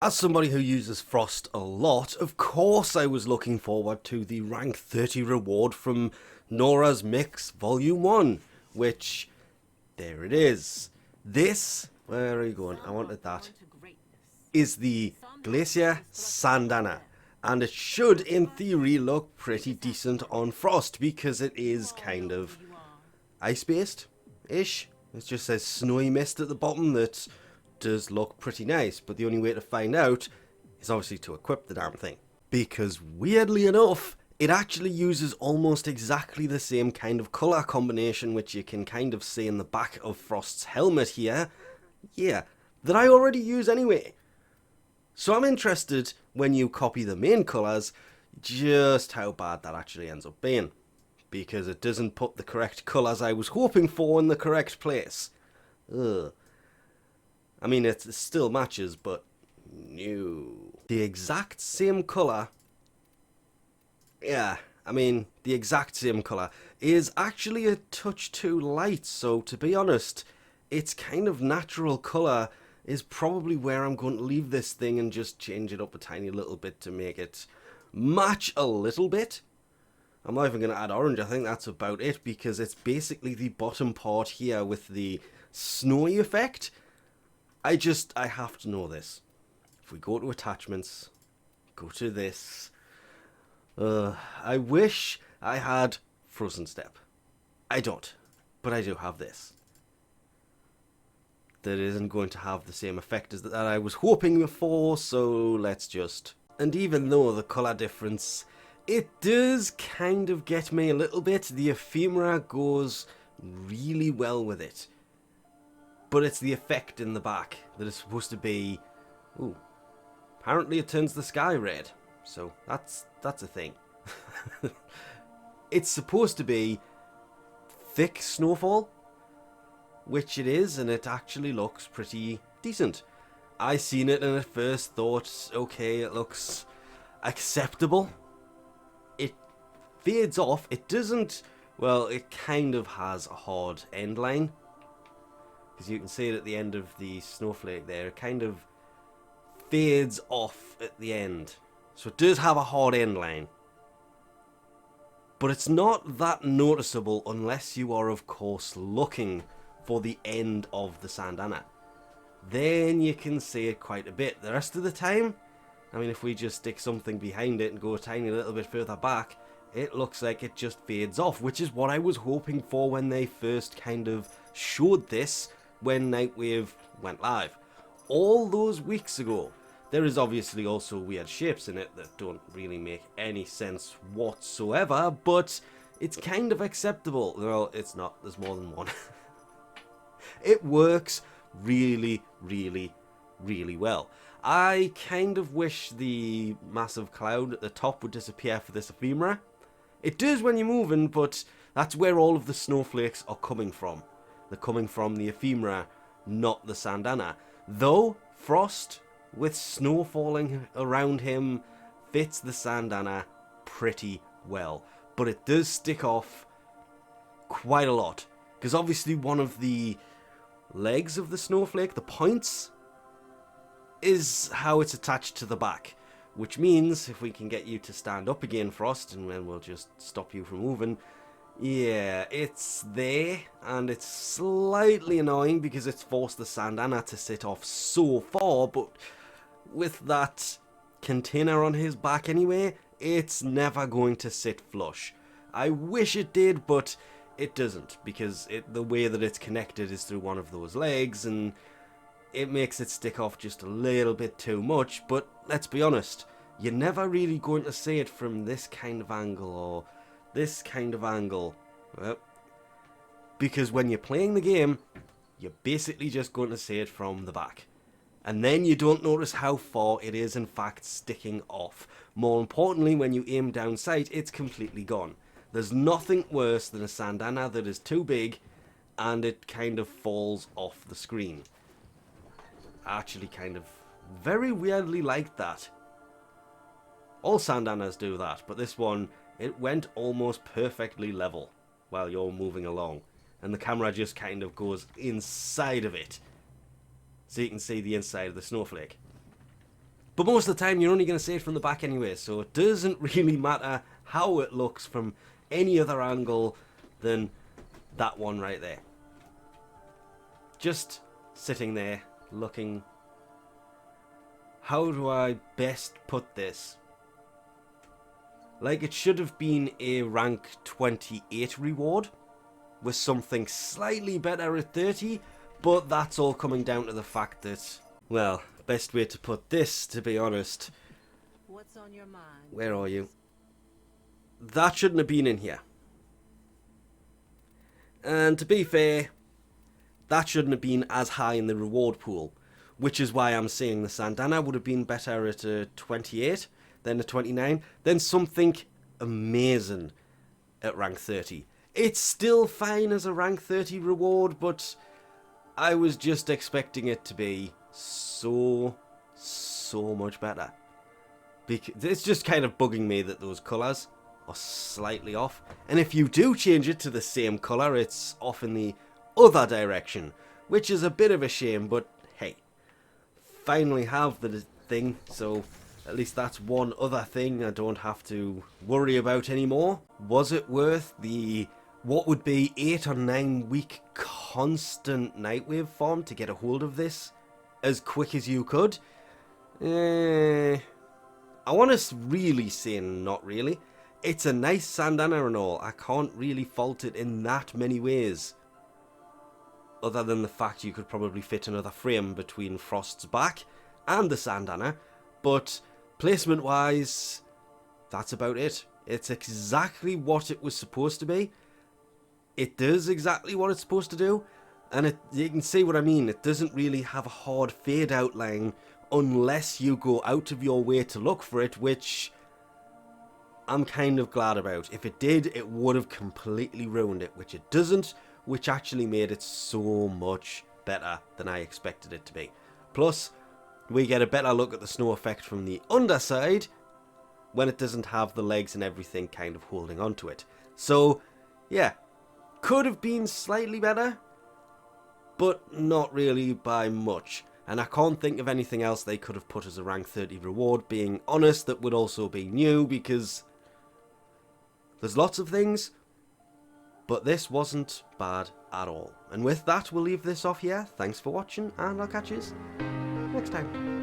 As somebody who uses Frost a lot, of course I was looking forward to the rank 30 reward from Nora's Mix Volume 1, which, there it is. This, where are you going? I wanted that, is the Glacia Syandana. And it should, in theory, look pretty decent on Frost, because it is kind of ice-based-ish. It just says snowy mist at the bottom that does look pretty nice, but the only way to find out is obviously to equip the damn thing. Because weirdly enough, it actually uses almost exactly the same kind of colour combination, which you can kind of see in the back of Frost's helmet here. Yeah, that I already use anyway. So I'm interested, when you copy the main colours, just how bad that actually ends up being. Because it doesn't put the correct colours I was hoping for in the correct place. Ugh. I mean, it still matches, but no. The exact same colour, yeah, I mean, the exact same colour is actually a touch too light, so to be honest, its kind of natural colour is probably where I'm going to leave this thing and just change it up a tiny little bit to make it match a little bit. I'm not even going to add orange, I think that's about it, because it's basically the bottom part here with the snowy effect. I have to know this. If we go to attachments, go to this. I wish I had Frozen Step. I don't, but I do have this. That isn't going to have the same effect as that I was hoping for, so let's just... And even though the colour difference, it does kind of get me a little bit, the ephemera goes really well with it. But it's the effect in the back that is supposed to be... Ooh. Apparently it turns the sky red. So that's a thing. It's supposed to be thick snowfall, which it is, and it actually looks pretty decent. I seen it and at first thought, okay, it looks acceptable. It fades off. It doesn't... Well, it kind of has a hard end line. Because you can see it at the end of the snowflake there, it kind of fades off at the end. So it does have a hard end line. But it's not that noticeable unless you are, of course, looking for the end of the Syandana. Then you can see it quite a bit. The rest of the time, I mean, if we just stick something behind it and go a tiny little bit further back, it looks like it just fades off, which is what I was hoping for when they first kind of showed this when Nightwave went live. All those weeks ago. There is obviously also weird shapes in it that don't really make any sense whatsoever, but it's kind of acceptable. Well, it's not. There's more than one. It works really, really, really well. I kind of wish the massive cloud at the top would disappear for this ephemera. It does when you're moving, but that's where all of the snowflakes are coming from. They're coming from the ephemera, not the Syandana. Though, Frost, with snow falling around him, fits the Syandana pretty well. But it does stick off quite a lot. Because obviously one of the legs of the snowflake, the points, is how it's attached to the back. Which means, if we can get you to stand up again, Frost, and then we'll just stop you from moving. Yeah, it's there, and it's slightly annoying because it's forced the Syandana to sit off so far, but with that container on his back anyway, it's never going to sit flush. I wish it did, but it doesn't, because the way that it's connected is through one of those legs, and it makes it stick off just a little bit too much. But let's be honest, you're never really going to see it from this kind of angle or this kind of angle. Well, because when you're playing the game, you're basically just going to see it from the back. And then you don't notice how far it is in fact sticking off. More importantly, when you aim down sight, it's completely gone. There's nothing worse than a Syandana that is too big and it kind of falls off the screen. I actually kind of very weirdly liked that. All Syandanas do that, but this one, it went almost perfectly level while you're moving along. And the camera just kind of goes inside of it. So you can see the inside of the snowflake. But most of the time, you're only going to see it from the back anyway, so it doesn't really matter how it looks from any other angle than that one right there. Just sitting there, looking. How do I best put this? Like, it should have been a rank 28 reward, with something slightly better at 30, but that's all coming down to the fact that, well, best way to put this, to be honest. What's on your mind? Where are you? That shouldn't have been in here. And to be fair, that shouldn't have been as high in the reward pool, which is why I'm saying the Syandana would have been better at a 28 than a 29, then something amazing at rank 30. It's still fine as a rank 30 reward, but I was just expecting it to be so much better. Because it's just kind of bugging me that those colours are slightly off. And if you do change it to the same colour, it's off in the other direction, which is a bit of a shame, but hey, finally have the thing, so at least that's one other thing I don't have to worry about anymore. Was it worth the, what would be 8 or 9 week constant Nightwave farm to get a hold of this as quick as you could? I want to really say not really. It's a nice Syandana and all. I can't really fault it in that many ways. Other than the fact you could probably fit another frame between Frost's back and the Syandana. But placement wise, that's about it. It's exactly what it was supposed to be. It does exactly what it's supposed to do. And you can see what I mean. It doesn't really have a hard fade outline unless you go out of your way to look for it, which I'm kind of glad about. If it did, it would have completely ruined it, which it doesn't, which actually made it so much better than I expected it to be. Plus, we get a better look at the snow effect from the underside when it doesn't have the legs and everything kind of holding onto it. So, yeah, could have been slightly better, but not really by much. And I can't think of anything else they could have put as a rank 30 reward, being honest, that would also be new, because there's lots of things, but this wasn't bad at all. And with that, we'll leave this off here. Thanks for watching, and I'll catch you next time.